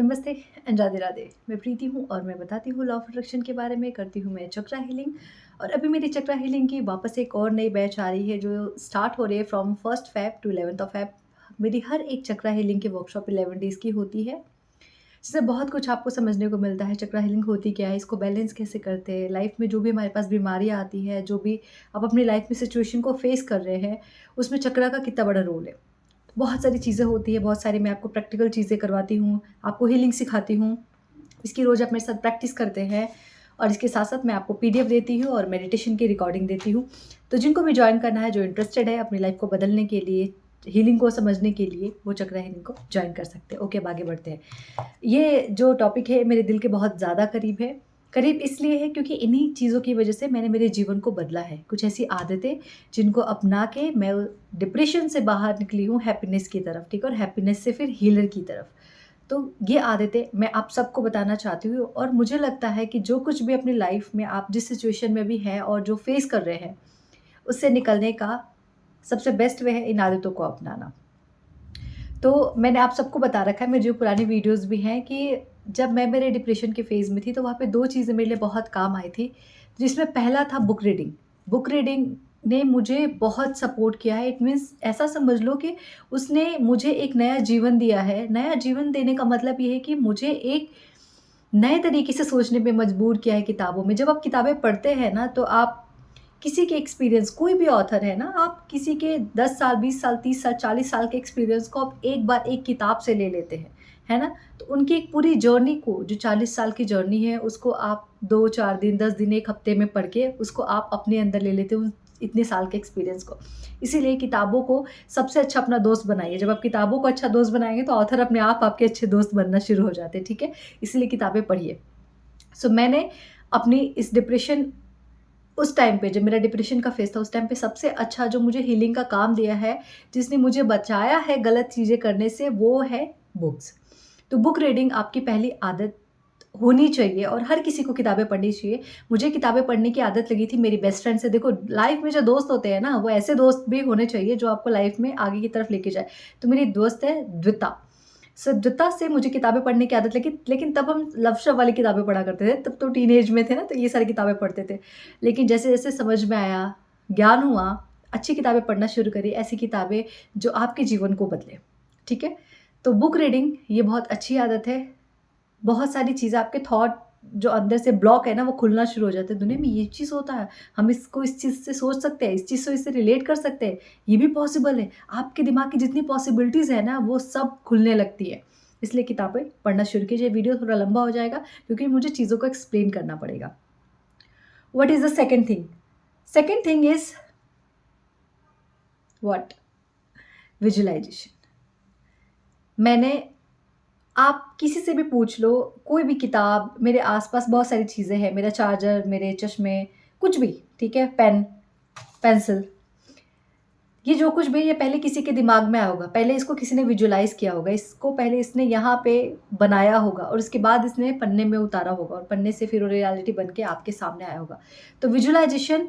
नमस्ते एंड राधे राधे। मैं प्रीति हूँ और मैं बताती हूँ लॉ ऑफ अट्रैक्शन के बारे में, करती हूँ मैं चक्रा हीलिंग। और अभी मेरी चक्रा हीलिंग की वापस एक और नई बैच आ रही है जो स्टार्ट हो रही है फ्रॉम 1 Feb टू 11 Feb। मेरी हर एक चक्रा हीलिंग की वर्कशॉप 11 डेज़ की होती है, जिससे बहुत कुछ आपको समझने को मिलता है। चक्रा हीलिंग होती क्या है, इसको बैलेंस कैसे करते हैं, लाइफ में जो भी हमारे पास बीमारियाँ आती है, जो भी आप अपनी लाइफ में सिचुएशन को फेस कर रहे हैं, उसमें चक्रा का कितना बड़ा रोल है। बहुत सारी चीज़ें होती हैं, बहुत सारी मैं आपको प्रैक्टिकल चीज़ें करवाती हूँ, आपको हीलिंग सिखाती हूँ। इसकी रोज़ आप मेरे साथ प्रैक्टिस करते हैं और इसके साथ-साथ मैं आपको पीडीएफ देती हूँ और मेडिटेशन की रिकॉर्डिंग देती हूँ। तो जिनको भी जॉइन करना है, जो इंटरेस्टेड है अपनी लाइफ़ को बदलने के लिए, हीलिंग को समझने के लिए, वो चक्रा हीलिंग को जॉइन कर सकते हैं। ओके, अब आगे बढ़ते हैं। ये जो टॉपिक है मेरे दिल के बहुत ज़्यादा करीब है। करीब इसलिए है क्योंकि इन्हीं चीज़ों की वज़ह से मैंने मेरे जीवन को बदला है। कुछ ऐसी आदतें जिनको अपना के मैं डिप्रेशन से बाहर निकली हूँ हैप्पीनेस की तरफ, ठीक है? और हैप्पीनेस से फिर हीलर की तरफ। तो ये आदतें मैं आप सबको बताना चाहती हूँ और मुझे लगता है कि जो कुछ भी अपनी लाइफ़ में आप जिस सिचुएशन में भी हैं और जो फेस कर रहे हैं, उससे निकलने का सबसे बेस्ट वे है इन आदतों को अपनाना। तो मैंने आप सबको बता रखा है, मेरी जो पुरानी वीडियोज़ भी हैं, कि जब मैं मेरे डिप्रेशन के फ़ेज़ में थी, तो वहाँ पे 2 चीज़ें मेरे लिए बहुत काम आई थी, जिसमें पहला था बुक रीडिंग। बुक रीडिंग ने मुझे बहुत सपोर्ट किया है। इट मीन्स ऐसा समझ लो कि उसने मुझे एक नया जीवन दिया है। नया जीवन देने का मतलब ये है कि मुझे एक नए तरीके से सोचने पे मजबूर किया है किताबों में। जब आप किताबें पढ़ते हैं ना, तो आप किसी के एक्सपीरियंस, कोई भी ऑथर है ना, आप किसी के 10 साल, 20 साल, 30 साल, 40 साल के एक्सपीरियंस को आप एक बार एक किताब से ले लेते हैं, है ना? तो उनकी एक पूरी जर्नी को, जो 40 साल की जर्नी है, उसको आप 2-4 दिन, 10 दिन, 1 हफ्ते में पढ़ के उसको आप अपने अंदर ले लेते हो, उन इतने साल के एक्सपीरियंस को। इसीलिए किताबों को सबसे अच्छा अपना दोस्त बनाइए। जब आप किताबों को अच्छा दोस्त बनाएँगे, तो ऑथर अपने आप आपके अच्छे दोस्त बनना शुरू हो जाते हैं, ठीक है? इसलिए किताबें पढ़िए। सो मैंने अपनी इस डिप्रेशन, उस टाइम पे जब मेरा डिप्रेशन का फ़ेज़ था, उस टाइम पे सबसे अच्छा जो मुझे हीलिंग का काम दिया है, जिसने मुझे बचाया है गलत चीज़ें करने से, वो है बुक्स। तो बुक रीडिंग आपकी पहली आदत होनी चाहिए और हर किसी को किताबें पढ़नी चाहिए। मुझे किताबें पढ़ने की आदत लगी थी मेरी बेस्ट फ्रेंड से। देखो, लाइफ़ में जो दोस्त होते हैं ना, वो ऐसे दोस्त भी होने चाहिए जो आपको लाइफ़ में आगे की तरफ लेके जाए। तो मेरी दोस्त है द्विता। शुद्धता से मुझे किताबें पढ़ने की आदत लगी, लेकिन तब हम लव शव वाली किताबें पढ़ा करते थे, तब तो टीनेज में थे ना, तो ये सारी किताबें पढ़ते थे। लेकिन जैसे-जैसे समझ में आया, ज्ञान हुआ, अच्छी किताबें पढ़ना शुरू करी, ऐसी किताबें जो आपके जीवन को बदले, ठीक है? तो बुक रीडिंग ये बहुत अच्छी आदत है। बहुत सारी चीज़ें, आपके थॉट जो अंदर से ब्लॉक है ना, वो खुलना शुरू हो जाते हैं। दुनिया में ये चीज़ होता है, हम इसको इस चीज़ से सोच सकते हैं, इस चीज़ से इससे रिलेट कर सकते हैं, ये भी पॉसिबल है। आपके दिमाग की जितनी पॉसिबिलिटीज़ है ना, वो सब खुलने लगती है। इसलिए किताबें पढ़ना शुरू कीजिए। वीडियो थोड़ा लंबा हो जाएगा क्योंकि मुझे चीज़ों को एक्सप्लेन करना पड़ेगा। What is the second thing? Second thing is what? Visualisation. मैंने आप किसी से भी पूछ लो, कोई भी किताब, मेरे आस-पास बहुत सारी चीज़ें हैं, मेरा चार्जर, मेरे चश्मे, कुछ भी, ठीक है? पेन, पेंसिल, ये जो कुछ भी, ये पहले किसी के दिमाग में आया होगा, पहले इसको किसी ने विजुअलाइज़ किया होगा, इसको पहले इसने यहाँ पे बनाया होगा और उसके बाद इसने पन्ने में उतारा होगा और पन्ने से फिर वो रियलिटी बन के आपके सामने आया होगा। तो विजुअलाइज़ेशन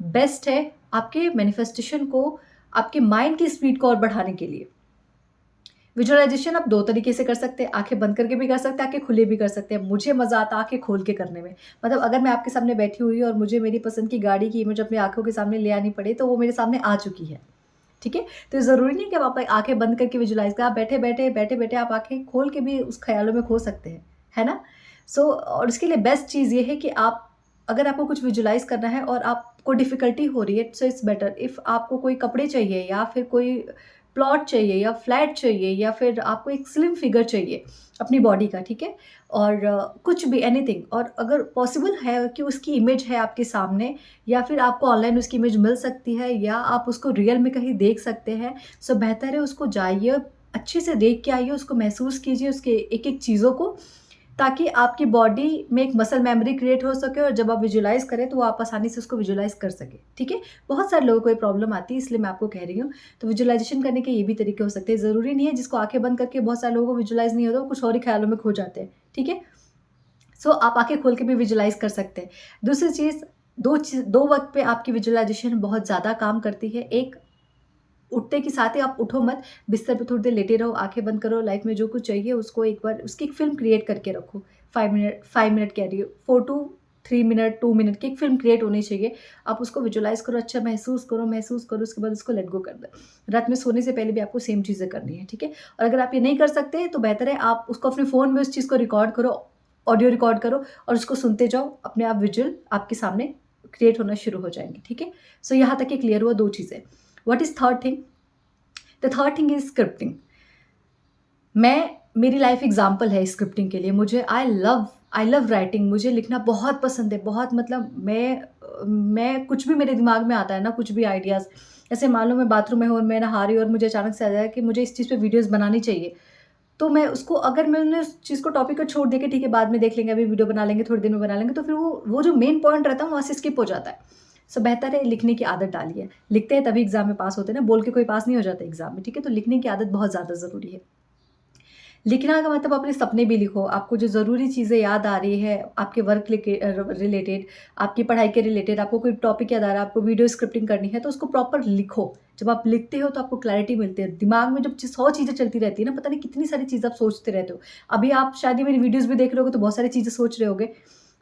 बेस्ट है आपके मैनिफेस्टेशन को, आपके माइंड की स्पीड को और बढ़ाने के लिए। विजुअलाइज़ेशन आप 2 तरीके से कर सकते हैं, आँखें बंद करके भी कर सकते हैं, आँखें खुले भी कर सकते हैं। मुझे मज़ा आता है आँखें खोल के करने में। मतलब अगर मैं आपके सामने बैठी हुई हूँ और मुझे मेरी पसंद की गाड़ी की इमेज अपनी आँखों के सामने ले आनी पड़े, तो वो मेरे सामने आ चुकी है, ठीक है? तो ज़रूरी नहीं है कि आप आँखें बंद करके विजुअलाइज़ करें, आप बैठे-बैठे आप आँखें खोल के भी उस ख़्यालों में खो सकते हैं, है ना? सो और इसके लिए बेस्ट चीज़ ये है कि आप, अगर आपको कुछ विजुअलाइज़ करना है और आपको डिफ़िकल्टी हो रही है, सो इट्स बेटर इफ आपको कोई कपड़े चाहिए या फिर कोई प्लॉट चाहिए या फ्लैट चाहिए या फिर आपको एक स्लिम फिगर चाहिए अपनी बॉडी का, ठीक है? और कुछ भी, एनीथिंग, और अगर पॉसिबल है कि उसकी इमेज है आपके सामने या फिर आपको ऑनलाइन उसकी इमेज मिल सकती है या आप उसको रियल में कहीं देख सकते हैं, सो बेहतर है उसको जाइए, अच्छे से देख के आइए, उसको महसूस कीजिए, उसके एक-एक चीज़ों को, ताकि आपकी बॉडी में एक मसल मेमोरी क्रिएट हो सके और जब आप विजुअलाइज़ करें तो वो आप आसानी से उसको विजुअलाइज़ कर सकें, ठीक है? बहुत सारे लोगों को ये प्रॉब्लम आती है, इसलिए मैं आपको कह रही हूँ। तो विजुअलाइज़ेशन करने के ये भी तरीके हो सकते हैं। ज़रूरी नहीं है जिसको आँखें बंद करके, बहुत सारे लोगों को विजुअलाइज़ नहीं होता, वो कुछ और ही ख़्यालों में खो जाते हैं, ठीक है? सो आप आँखें खोल के भी विजुअलाइज़ कर सकते हैं। दूसरी चीज़, 2 वक़्त पे आपकी विजुअलाइज़ेशन बहुत ज़्यादा काम करती है। एक उठते के साथ ही आप उठो मत, बिस्तर पे थोड़ी देर लेटे रहो, आँखें बंद करो, लाइफ़ में जो कुछ चाहिए उसको एक बार उसकी एक फ़िल्म क्रिएट करके रखो। 5 मिनट कह रही हूँ, 4 टू 3 मिनट, 2 मिनट की एक फ़िल्म क्रिएट होनी चाहिए। आप उसको विजुअलाइज़ करो, अच्छा महसूस करो, उसके बाद उसको लेट गो कर दो। रात में सोने से पहले भी आपको सेम चीज़ें करनी है, ठीक है? और अगर आप ये नहीं कर सकते तो बेहतर है आप उसको अपने फ़ोन में उस चीज़ को रिकॉर्ड करो, ऑडियो रिकॉर्ड करो और उसको सुनते जाओ, अपने आप विजुअल आपके सामने क्रिएट होना शुरू हो जाएँगे, ठीक है? सो यहाँ तक ये क्लियर हुआ 2 चीज़ें। What is third thing? The third thing is scripting. मेरी लाइफ एग्ज़ाम्पल है स्क्रिप्टिंग के लिए। आई लव राइटिंग, मुझे लिखना बहुत पसंद है, बहुत मतलब मैं कुछ भी मेरे दिमाग में आता है ना, कुछ भी आइडियाज़, जैसे मान लो मैं बाथरूम में हूँ और मैं नहा रही हूँ और मुझे अचानक से आ जाए कि मुझे इस चीज़ पे वीडियोज़ बनानी चाहिए। तो मैं उसको अगर मैंने उस चीज़ को टॉपिक को छोड़ दिया कि ठीक है बाद में देख लेंगे, अभी वीडियो बना लेंगे, थोड़ी देर में बना लेंगे, तो फिर वो जो मेन पॉइंट रहता है वहाँ से स्किप हो जाता है। सो बेहतर है लिखने की आदत डालिए। लिखते हैं तभी एग्ज़ाम में पास होते हैं ना, बोल के कोई पास नहीं हो जाता एग्ज़ाम में, ठीक है? तो लिखने की आदत बहुत ज़्यादा ज़रूरी है। लिखना का मतलब अपने सपने भी लिखो, आपको जो ज़रूरी चीज़ें याद आ रही है, आपके वर्क रिलेटेड, आपकी पढ़ाई के रिलेटेड, आपको कोई टॉपिक याद आ रहा है, आपको वीडियो स्क्रिप्टिंग करनी है, तो उसको प्रॉपर लिखो। जब आप लिखते हो तो आपको क्लैरिटी मिलती है। दिमाग में जब 100 चीज़ें चलती रहती है ना, पता नहीं कितनी सारी चीज़ें आप सोचते रहते हो। अभी आप शायद ही मेरी वीडियोज़ भी देख रहे होगे तो बहुत सारी चीज़ें सोच रहे होगे,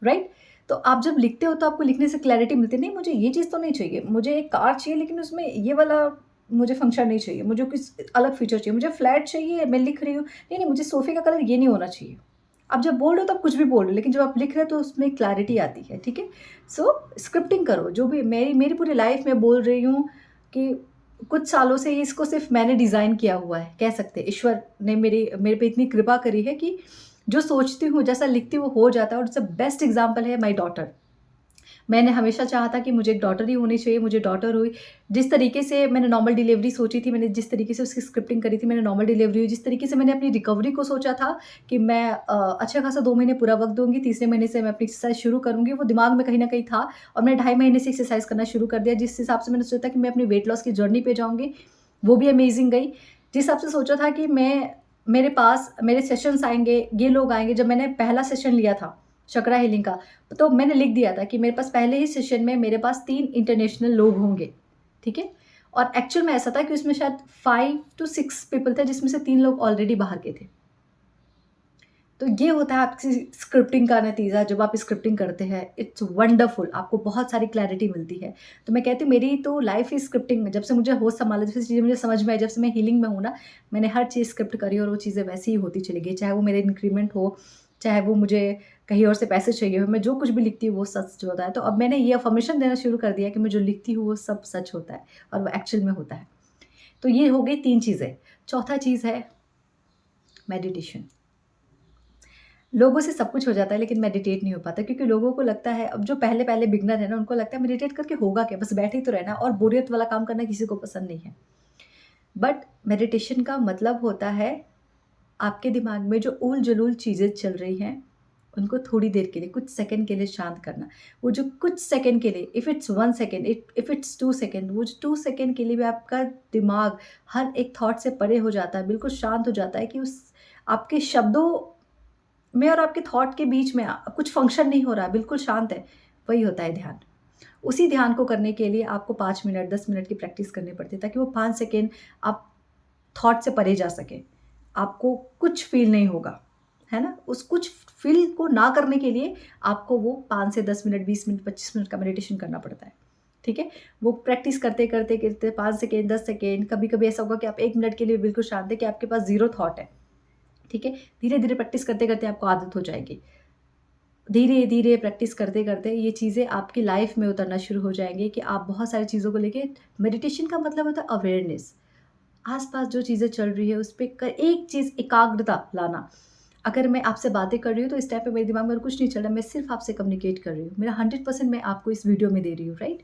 राइट? तो आप जब लिखते हो तो आपको लिखने से क्लैरिटी मिलती है, नहीं मुझे ये चीज़ तो नहीं चाहिए, मुझे एक कार चाहिए लेकिन उसमें ये वाला मुझे फंक्शन नहीं चाहिए, मुझे कुछ अलग फीचर चाहिए, मुझे फ्लैट चाहिए, मैं लिख रही हूँ, नहीं मुझे सोफ़े का कलर ये नहीं होना चाहिए। आप जब बोल रहे हो तो आप कुछ भी बोल रहे हो, लेकिन जब आप लिख रहे हो तो उसमें क्लैरिटी आती है, ठीक है? सो स्क्रिप्टिंग करो, जो भी मेरी मेरी पूरी लाइफ़ में बोल रही हूँ कि कुछ सालों से ये इसको सिर्फ़ मैंने डिज़ाइन किया हुआ है, कह सकते हैं। ईश्वर ने मेरे पे इतनी कृपा करी है कि जो सोचती हूँ, जैसा लिखती हूँ, वो हो जाता है और इसका बेस्ट एग्ज़ाम्पल है माय डॉटर। मैंने हमेशा चाहा था कि मुझे एक डॉटर ही होनी चाहिए, मुझे डॉटर हुई। जिस तरीके से मैंने नॉर्मल डिलीवरी सोची थी, मैंने जिस तरीके से उसकी स्क्रिप्टिंग करी थी, मैंने नॉर्मल डिलीवरी हुई। जिस तरीके से मैंने अपनी रिकवरी को सोचा था कि मैं अच्छा खासा 2 महीने पूरा वक़्त दूँगी, तीसरे महीने से मैं अपनी एक्सरसाइज़ शुरू करूँगी, वो दिमाग में कहीं न कहीं था और मैंने ढाई महीने से एक्सरसाइज़ करना शुरू कर दिया। जिस हिसाब से मैंने सोचा था कि मैं अपनी वेट लॉस की जर्नी पे जाऊँगी, वो भी अमेज़िंग गई। जिस हिसाब से सोचा था कि मेरे पास मेरे सेशंस आएँगे, ये लोग आएँगे, जब मैंने पहला सेशन लिया था चक्रा हीलिंग का, तो मैंने लिख दिया था कि मेरे पास पहले ही सेशन में मेरे पास 3 इंटरनेशनल लोग होंगे, ठीक है? और एक्चुअल में ऐसा था कि उसमें शायद 5 टू 6 पीपल थे जिसमें से 3 लोग ऑलरेडी बाहर के थे। तो ये होता है आपकी स्क्रिप्टिंग का नतीजा जब आप स्क्रिप्टिंग करते हैं, इट्स वंडरफुल, आपको बहुत सारी क्लैरिटी मिलती है। तो मैं कहती हूँ मेरी तो लाइफ़ ही स्क्रिप्टिंग, जब से मुझे होश संभाला, जब से चीज़ें मुझे समझ में आई, जब से मैं हीलिंग में हूँ ना, मैंने हर चीज़ स्क्रिप्ट करी और वो चीज़ें वैसी ही होती चली गई। चाहे वो मेरे इंक्रीमेंट हो, चाहे वो मुझे कहीं और से पैसे चाहिए हो, मैं जो कुछ भी लिखती हूँ वो सच होता है। तो अब मैंने ये अफ़र्मेशन देना शुरू कर दिया कि मैं जो लिखती हूँ वो सब सच होता है और वो एक्चुअल में होता है। तो ये हो गई 3 चीज़ें। चौथा चीज़ है मेडिटेशन। लोगों से सब कुछ हो जाता है लेकिन मेडिटेट नहीं हो पाता, क्योंकि लोगों को लगता है, अब जो पहले-पहले बिगिनर है ना, उनको लगता है मेडिटेट करके होगा क्या? बस बैठे ही तो रहना, और बोरियत वाला काम करना किसी को पसंद नहीं है। बट मेडिटेशन का मतलब होता है आपके दिमाग में जो ऊल-जलूल चीज़ें चल रही हैं, उनको थोड़ी देर के लिए, कुछ सेकंड के लिए शांत करना। वो जो कुछ सेकंड के लिए, if it's 1 second, if it's 2 second, वो जो 2 सेकंड के लिए भी आपका दिमाग हर एक थॉट से परे हो जाता है, बिल्कुल शांत हो जाता है कि उस आपके शब्दों में और आपके थॉट के बीच में कुछ फंक्शन नहीं हो रहा है, बिल्कुल शांत है, वही होता है ध्यान। उसी ध्यान को करने के लिए आपको 5 मिनट, 10 मिनट की प्रैक्टिस करनी पड़ती है, ताकि वो 5 सेकंड आप थॉट से परे जा सकें। आपको कुछ फ़ील नहीं होगा, है ना? उस कुछ फ़ील को ना करने के लिए आपको वो 5 से 10 मिनट, 20 मिनट, 25 मिनट का मेडिटेशन करना पड़ता है, ठीक है? वो प्रैक्टिस करते 5 सेकंड, 10 सेकंड, कभी-कभी ऐसा होगा कि आप 1 मिनट के लिए बिल्कुल शांत हैं कि आपके पास ज़ीरो थॉट है, ठीक है? धीरे-धीरे प्रैक्टिस करते-करते आपको आदत हो जाएगी। धीरे-धीरे प्रैक्टिस करते-करते ये चीज़ें आपकी लाइफ़ में उतरना शुरू हो जाएँगी कि आप बहुत सारी चीज़ों को लेके, मेडिटेशन का मतलब होता है अवेयरनेस। आस-पास जो चीज़ें चल रही है उस पे एक चीज़ एकाग्रता लाना। अगर मैं आपसे बातें कर रही हूँ तो इस टाइम पे मेरे दिमाग में और कुछ नहीं चल रहा, मैं सिर्फ़ आपसे कम्युनिकेट कर रही हूँ। मेरा 100% मैं आपको इस वीडियो में दे रही हूँ, राइट?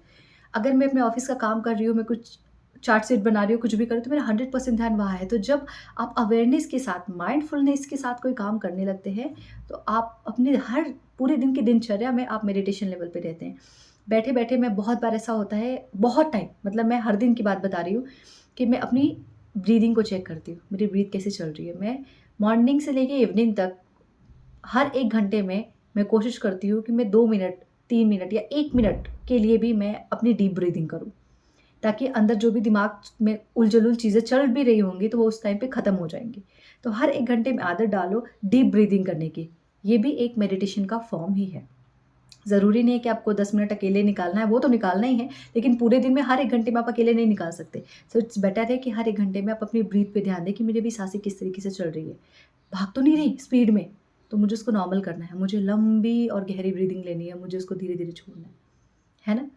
अगर मैं अपने ऑफ़िस का काम कर रही हूँ, मैं कुछ चार्ट शीट बना रही हूँ, कुछ भी कर रही हूँ, तो मेरा 100% ध्यान वहाँ है। तो जब आप अवेयरनेस के साथ, माइंडफुलनेस के साथ कोई काम करने लगते हैं, तो आप अपने हर पूरे दिन की दिनचर्या में आप मेडिटेशन लेवल पे रहते हैं। बैठे-बैठे मैं बहुत बार ऐसा होता है, बहुत टाइम, मतलब मैं हर दिन की बात बता रही हूँ कि मैं अपनी ब्रीदिंग को चेक करती हूँ, मेरी ब्रीथ कैसे चल रही है। मैं मॉर्निंग से लेके इवनिंग तक हर 1 घंटे में मैं कोशिश करती हूँ कि मैं 2 मिनट, 3 मिनट या 1 मिनट के लिए भी मैं अपनी डीप ब्रीथिंग करूँ। ताकि अंदर जो भी दिमाग में उलझुल चीज़ें चल भी रही होंगी तो वो उस टाइम पे ख़त्म हो जाएँगी। तो हर 1 घंटे में आदत डालो डीप ब्रीथिंग करने की। ये भी एक मेडिटेशन का फ़ॉर्म ही है। ज़रूरी नहीं है कि आपको 10 मिनट अकेले निकालना है, वो तो निकालना ही है, लेकिन पूरे दिन में हर 1 घंटे में आप अकेले नहीं निकाल सकते। सो इट्स बेटर है कि हर 1 घंटे में आप अपनी ब्रीथ पे ध्यान दें कि मेरी अभी साँसें किस तरीके से चल रही है। भाग तो नहीं रही स्पीड में, तो मुझे उसको नॉर्मल करना है। मुझे लंबी और गहरी ब्रीथिंग लेनी है, मुझे उसको धीरे-धीरे छोड़ना है ना?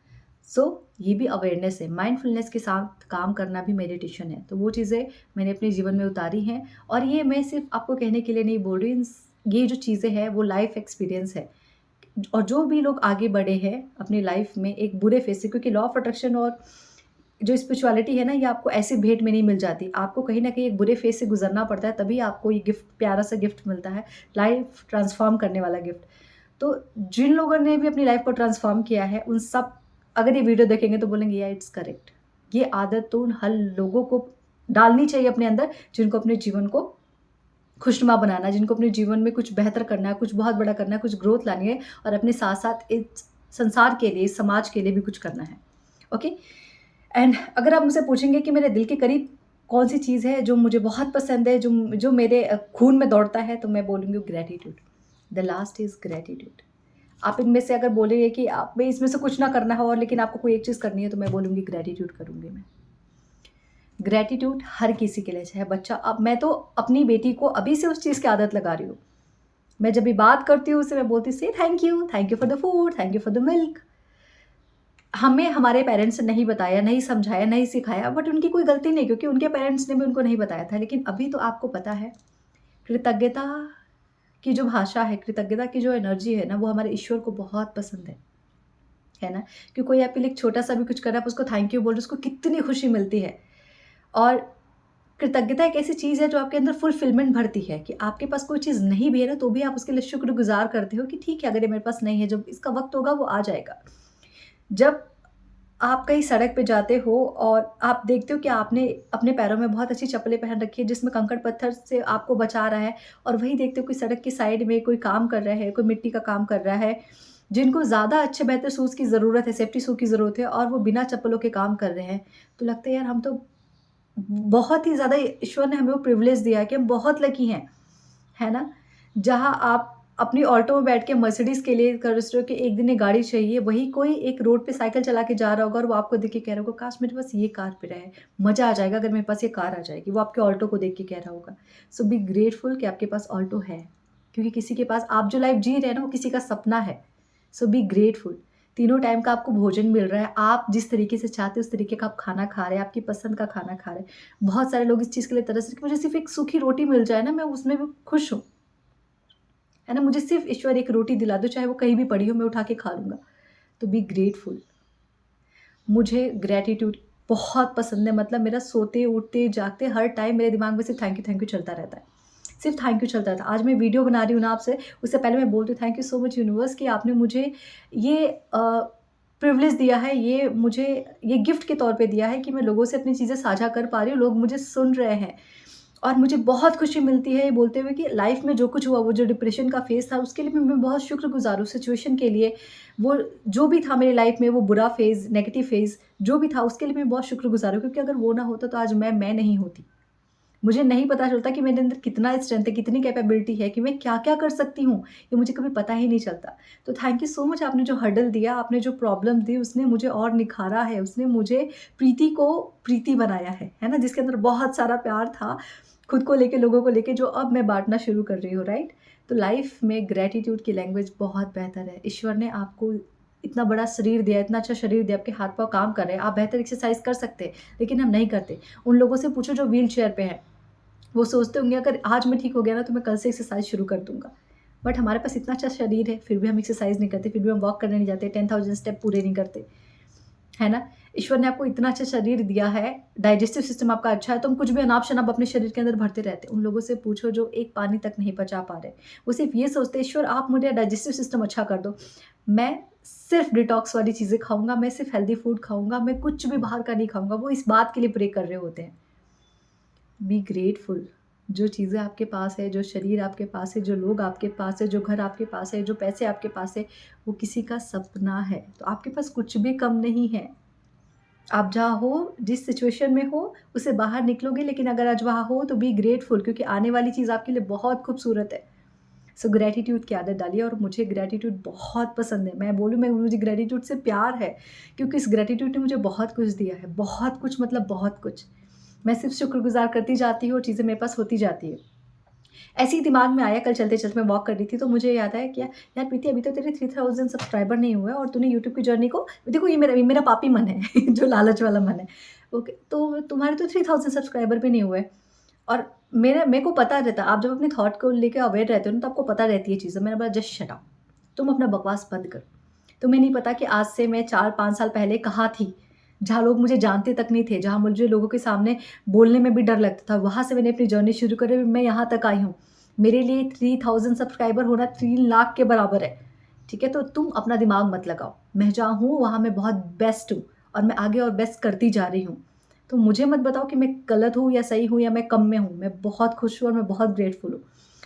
सो ये भी अवेयरनेस है। माइंडफुलनेस के साथ काम करना भी मेडिटेशन है। तो वो चीज़ें मैंने अपने जीवन में उतारी हैं और ये मैं सिर्फ़ आपको कहने के लिए नहीं बोल रही हूँ, ये जो चीज़ें हैं वो लाइफ़ एक्सपीरियंस है। और जो भी लोग आगे बढ़े हैं अपनी लाइफ़ में एक बुरे फेज़ से, क्योंकि लॉ ऑफ अट्रैक्शन और जो स्पिरिचुअलिटी है ना, ये आपको ऐसे भेंट में नहीं मिल जाती। आपको कहीं न कहीं एक बुरे फेज़ से गुज़रना पड़ता है, तभी आपको ये गिफ्ट प्यारा-सा गिफ्ट मिलता है, लाइफ़ ट्रांसफ़ॉर्म करने वाला गिफ्ट। तो जिन लोगों ने भी अपनी लाइफ़ को ट्रांसफ़ॉर्म किया है, उन सब अगर ये वीडियो देखेंगे तो बोलेंगे या इट्स करेक्ट। ये आदत तो उन हर लोगों को डालनी चाहिए अपने अंदर, जिनको अपने जीवन को खुशनुमा बनाना है, जिनको अपने जीवन में कुछ बेहतर करना है, कुछ बहुत बड़ा करना है, कुछ ग्रोथ लानी है और अपने साथ-साथ इस संसार के लिए, इस समाज के लिए भी कुछ करना है। ओके? एंड अगर आप मुझसे पूछेंगे कि मेरे दिल के करीब कौन-सी चीज़ है जो मुझे बहुत पसंद है, जो मेरे खून में दौड़ता है, तो मैं बोलूँगी gratitude. The last is gratitude. आप इनमें से अगर बोलेंगे कि आप में इसमें से कुछ ना करना हो और लेकिन आपको कोई एक चीज़ करनी है, तो मैं बोलूँगी ग्रैटिट्यूड करूँगी मैं। ग्रैटिट्यूड हर किसी के लिए, चाहे बच्चा, अब मैं तो अपनी बेटी को अभी से उस चीज़ की आदत लगा रही हूँ। मैं जब भी बात करती हूँ उससे मैं बोलती हूँ से thank you for the food, thank you for the milk. हमें हमारे पेरेंट्स ने नहीं बताया, नहीं समझाया, नहीं सिखाया, बट उनकी कोई गलती नहीं, क्योंकि उनके पेरेंट्स ने भी उनको नहीं बताया था। लेकिन अभी तो आपको पता है, कृतज्ञता की जो भाषा है, कृतज्ञता की जो एनर्जी है ना, वो हमारे ईश्वर को बहुत पसंद है ना? कि कोई आपके लिए छोटा-सा भी कुछ कर रहा है, आप उसको थैंक यू बोल रहे हो, उसको कितनी खुशी मिलती है। और कृतज्ञता एक ऐसी चीज़ है जो आपके अंदर फुलफिलमेंट भरती है कि आपके पास कोई चीज़ नहीं भी है ना, तो भी आप उसके लिए शुक्रगुज़ार करते हो कि ठीक है, अगर ये मेरे पास नहीं है, जब इसका वक़्त होगा वो आ जाएगा। जब आप कहीं सड़क पे जाते हो और आप देखते हो कि आपने अपने पैरों में बहुत अच्छी चप्पलें पहन रखी है जिसमें कंकड़-पत्थर से आपको बचा रहा है, और वहीं देखते हो कि सड़क की साइड में कोई काम कर रहा है, कोई मिट्टी का काम कर रहा है, जिनको ज़्यादा अच्छे बेहतर शूज़ की ज़रूरत है, सेफ्टी शू की ज़रूरत है और वो बिना चप्पलों के काम कर रहे हैं। तो लगता है यार, हम तो बहुत ही ज़्यादा, ईश्वर ने हमें वो प्रिविलेज दिया है कि हम बहुत लकी हैं, है ना? जहाँ आप अपनी ऑल्टो में बैठ के मर्सिडीज़ के लिए कर रहे हो कि एक दिन ये गाड़ी चाहिए, वही कोई एक रोड पे साइकिल चला के जा रहा होगा और वो आपको देख के कह रहा होगा, काश मेरे पास ये कार पे रहे, मज़ा आ जाएगा अगर मेरे पास ये कार आ जाएगी। वो आपके ऑल्टो को देख के कह रहा होगा। सो बी ग्रेटफुल कि आपके पास ऑल्टो है, क्योंकि किसी के पास आप जो लाइफ़ जी रहे हैं ना, वो किसी का सपना है। सो बी ग्रेटफुल। तीनों टाइम का आपको भोजन मिल रहा है, आप जिस तरीके से चाहते हैं उस तरीके का आप खाना खा रहे हैं, आपकी पसंद का खाना खा रहे हैं। बहुत सारे लोग इस चीज़ के लिए तरस रहे हैं कि मुझे सिर्फ़ एक सूखी रोटी मिल जाए ना, मैं उसमें भी खुश हूँ। है ना? मुझे सिर्फ़ ईश्वर एक रोटी दिला दो, चाहे वो कहीं भी पड़ी हो, मैं उठा के खा लूँगा। तो बी ग्रेटफुल। मुझे ग्रैटिट्यूड बहुत पसंद है, मतलब मेरा सोते, उठते, जागते हर टाइम मेरे दिमाग में सिर्फ़ थैंक यू चलता रहता है। सिर्फ़ थैंक यू चलता था। आज मैं वीडियो बना रही हूँ ना आपसे, उससे पहले मैं बोलती हूँ thank you so much universe कि आपने मुझे ये प्रिविलेज दिया है, ये मुझे ये गिफ्ट के तौर पे दिया है कि मैं लोगों से अपनी चीज़ें साझा कर पा रही हूँ, लोग मुझे सुन रहे हैं। और मुझे बहुत खुशी मिलती है ये बोलते हुए कि लाइफ़ में जो कुछ हुआ, वो जो डिप्रेशन का फ़ेज़ था, उसके लिए भी मैं बहुत शुक्रगुज़ार हूँ सिचुएशन के लिए। वो जो भी था मेरी लाइफ़ में, वो बुरा फ़ेज़, नेगेटिव फ़ेज़ जो भी था, उसके लिए मैं बहुत शुक्रगुज़ार हूँ, क्योंकि अगर वो ना होता तो आज मैं नहीं होती। मुझे नहीं पता चलता कि मेरे अंदर कितना स्ट्रेंथ है, कितनी कैपेबिलिटी है, कि मैं क्या-क्या कर सकती हूँ, ये मुझे कभी पता ही नहीं चलता। तो थैंक यू सो मच, आपने जो हर्डल दिया, आपने जो प्रॉब्लम दी, उसने मुझे और निखारा है, उसने मुझे प्रीति को प्रीति बनाया है ना? जिसके अंदर बहुत सारा प्यार था, खुद को लेके, लोगों को लेके, जो अब मैं बाँटना शुरू कर रही हूँ, राइट? तो लाइफ़ में ग्रैटिट्यूड की लैंग्वेज बहुत बेहतर है। ईश्वर ने आपको इतना बड़ा शरीर दिया, इतना अच्छा शरीर दिया, आपके हाथ-पाँव काम कर रहे हैं, आप बेहतर एक्सरसाइज़ कर सकते हैं, लेकिन हम नहीं करते। उन लोगों से पूछो जो व्हील चेयर पे हैं। वो सोचते होंगे अगर आज मैं ठीक हो गया ना, तो मैं कल से एक्सरसाइज शुरू कर दूँगा। बट हमारे पास इतना अच्छा शरीर है, फिर भी हम एक्सरसाइज नहीं करते, फिर भी हम वॉक करने नहीं जाते, 10,000 स्टेप पूरे नहीं करते, है ना? ईश्वर ने आपको इतना अच्छा शरीर दिया है, डाइजेस्टिव सिस्टम आपका अच्छा है, तो हम कुछ भी अनाप-शनाप अपने शरीर के अंदर भरते रहते हैं। उन लोगों से पूछो जो एक पानी तक नहीं पचा पा रहे। वो सिर्फ़ ये सोचते हैं, ईश्वर आप मुझे डाइजेस्टिव सिस्टम अच्छा कर दो। मैं सिर्फ़ डिटॉक्स वाली चीज़ें खाऊँगा, मैं सिर्फ़ हेल्दी फूड खाऊँगा, मैं कुछ भी बाहर का नहीं खाऊँगा। वो इस बात के लिए प्रे कर रहे होते हैं। Be grateful. जो चीज़ें आपके पास है, जो शरीर आपके पास है, जो लोग आपके पास है, जो घर आपके पास है, जो पैसे आपके पास है, वो किसी का सपना है। तो आपके पास कुछ भी कम नहीं है। आप जहाँ हो, जिस सिचुएशन में हो, उससे बाहर निकलोगे, लेकिन अगर आज वहाँ हो तो बी ग्रेटफुल, क्योंकि आने वाली चीज़ आपके लिए बहुत खूबसूरत है। सो ग्रैटिट्यूड की आदत डालिए, और मुझे ग्रैटिट्यूड बहुत पसंद है। मैं बोलूँ, मैं मुझे ग्रैटिट्यूड से प्यार है, क्योंकि इस ग्रैटिट्यूड ने मुझे बहुत कुछ दिया है, बहुत कुछ, मतलब बहुत कुछ। मैं सिर्फ़ शुक्रगुज़ार करती जाती हूँ और चीज़ें मेरे पास होती जाती हैं। ऐसे ही दिमाग में आया, कल चलते-चलते मैं वॉक कर रही थी, तो मुझे याद आया कि यार प्रीति, अभी तो तेरे 3000 सब्सक्राइबर नहीं हुए और तूने यूट्यूब की जर्नी को, देखो ये मेरा पापी मन है जो लालच वाला मन है। ओके, तो तुम्हारे तो 3000 सब्सक्राइबर भी नहीं हुए। और मेरे को पता रहता, आप जब अपने थॉट को लेके अवेयर रहते हो ना, तो आपको पता रहती है चीज़ें। मैंने बोला जस्ट शट अप, तुम अपना बकवास बंद करो। तुम्हें नहीं पता कि आज से मैं 4-5 साल पहले कहाँ थी, जहाँ लोग मुझे जानते तक नहीं थे, जहाँ मुझे लोगों के सामने बोलने में भी डर लगता था। वहाँ से मैंने अपनी जर्नी शुरू करी, मैं यहाँ तक आई हूँ। मेरे लिए 3000 सब्सक्राइबर होना 3 लाख के बराबर है, ठीक है? तो तुम अपना दिमाग मत लगाओ। मैं जहाँ हूँ, वहाँ मैं बहुत बेस्ट हूँ, और मैं आगे और बेस्ट करती जा रही हूँ। तो मुझे मत बताओ कि मैं गलत हूँ या सही हूँ या मैं कम में हूँ। मैं बहुत खुश हूँ और मैं बहुत ग्रेटफुल हूँ।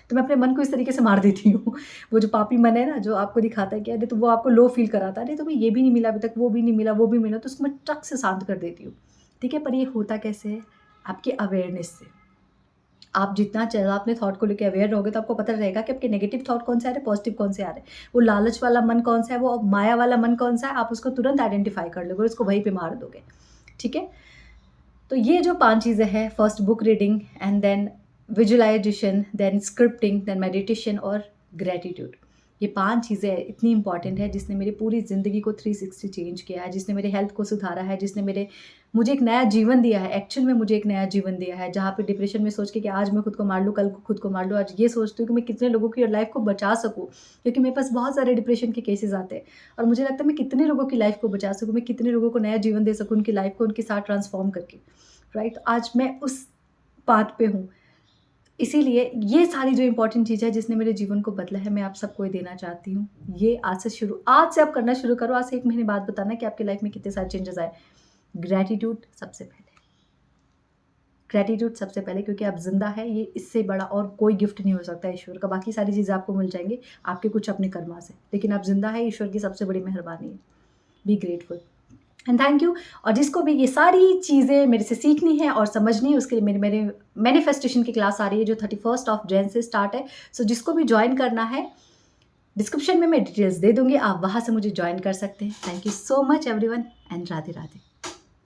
तो मैं अपने मन को इस तरीके से मार देती हूँ। वो जो पापी मन है ना, जो आपको दिखाता है कि अरे, तो वो आपको लो फ़ील कराता है, अरे तुम्हें ये भी नहीं मिला अभी तक, वो भी नहीं मिला, वो भी मिला, तो उसको मैं टक से शांत कर देती हूँ। ठीक है? पर ये होता कैसे है? आपके अवेयरनेस से। आप जितना ज़्यादा अपने थॉट को लेके अवेयर रहोगे, तो आपको पता रहेगा कि आपके नेगेटिव थॉट कौन से आ रहे हैं, पॉजिटिव कौन से आ रहे हैं। वो लालच वाला मन कौन सा है, वो माया वाला मन कौन सा है, आप उसको तुरंत आइडेंटिफ़ाई कर लोगे और उसको वहीं पे मार दोगे। ठीक है? तो ये जो 5 चीज़ें हैं, first book reading, and then visualisation, then scripting, then meditation और ग्रैटिट्यूड। ये 5 चीज़ें इतनी इंपॉर्टेंट है, जिसने मेरी पूरी ज़िंदगी को 360 चेंज किया है, जिसने मेरे हेल्थ को सुधारा है, जिसने मुझे एक नया जीवन दिया है। एक्चुअल में मुझे एक नया जीवन दिया है, जहाँ पे डिप्रेशन में सोच के कि आज मैं खुद को मार लूँ, कल को खुद को मार लूँ। आज ये सोचती हूँ कि मैं कितने लोगों की लाइफ़ को बचा सकूँ, क्योंकि मेरे पास बहुत सारे डिप्रेशन के केसेज़ आते हैं, और मुझे लगता है मैं कितने लोगों की लाइफ़ को बचा सकूँ, मैं कितने लोगों को नया जीवन दे सकूँ, उनकी लाइफ़ को उनके साथ ट्रांसफ़ॉर्म करके। राइट? आज मैं उस पाथ पे हूँ। इसीलिए ये सारी जो इम्पोर्टेंट चीज़ है, जिसने मेरे जीवन को बदला है, मैं आप सबको ये देना चाहती हूँ। ये आज से आप करना शुरू करो। आज से 1 महीने बाद बताना कि आपकी लाइफ़ में कितने सारे चेंजेज़ आए। ग्रैटिट्यूड सबसे पहले। ग्रैटिट्यूड सबसे पहले, क्योंकि आप ज़िंदा हैं, ये इससे बड़ा और कोई गिफ्ट नहीं हो सकता ईश्वर का। बाकी सारी चीज़ें आपको मिल जाएँगी, आपके कुछ अपने कर्मा से। लेकिन आप ज़िंदा हैं, ईश्वर की सबसे बड़ी मेहरबानी है। Be grateful. And thank you. और जिसको भी ये सारी चीज़ें मेरे से सीखनी है और समझनी है, उसके लिए मेरे मैनिफेस्टेशन की क्लास आ रही है, जो 31 ऑफ जैन से स्टार्ट है। सो जिसको भी ज्वाइन करना है, डिस्क्रिप्शन में मैं डिटेल्स दे दूँगी, आप वहाँ से मुझे ज्वाइन कर सकते हैं। Thank you so much everyone, and Radhe Radhe.